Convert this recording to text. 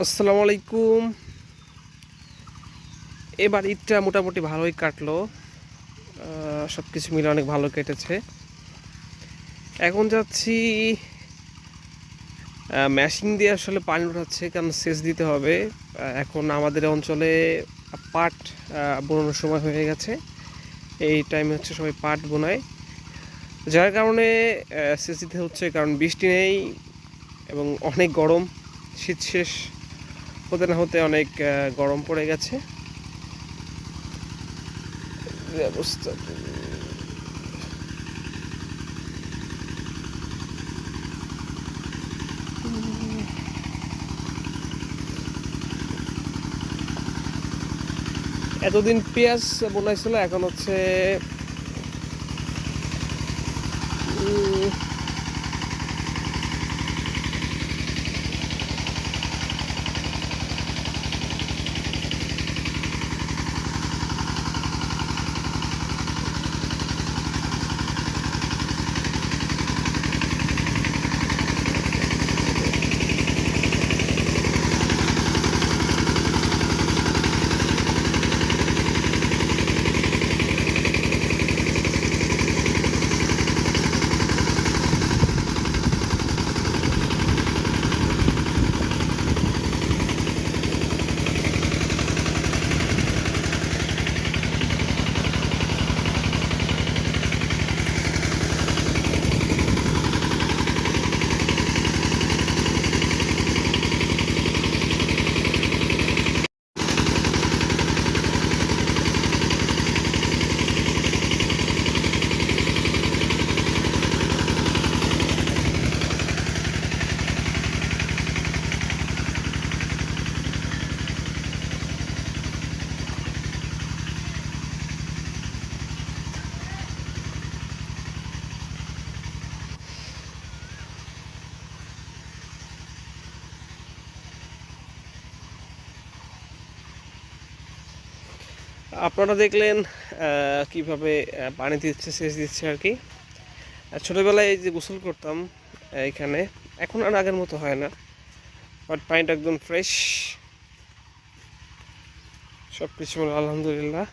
আসসালামু আলাইকুম। এবার ঈদটা মোটামুটি ভালোই কাটলো। সব কিছু মিলে অনেক ভালো কেটেছে। এখন যাচ্ছি মেশিন দিয়ে আসলে পানি উঠাচ্ছে, কারণ সেচ দিতে হবে। এখন আমাদের অঞ্চলে পাট বোনানোর সময় হয়ে গেছে। এই টাইমে হচ্ছে সবাই পাট বোনায়, যার কারণে সেচ দিতে হচ্ছে, কারণ বৃষ্টি নেই এবং অনেক গরম। শীত শেষ হতে না হতে অনেক গরম পড়ে গেছে। এই অবস্থা। এতদিন পেঁয়াজ বোনাইছিল, এখন হচ্ছে আপনারা দেখলেন কিভাবে পানি দিচ্ছে, সেচ দিচ্ছে আর কি। ছোটোবেলায় এই যে গোসল করতাম এখানে, এখন আর আগের মতো হয় না, বাট পানিটা একদম ফ্রেশ। সব কিছু আলহামদুলিল্লাহ।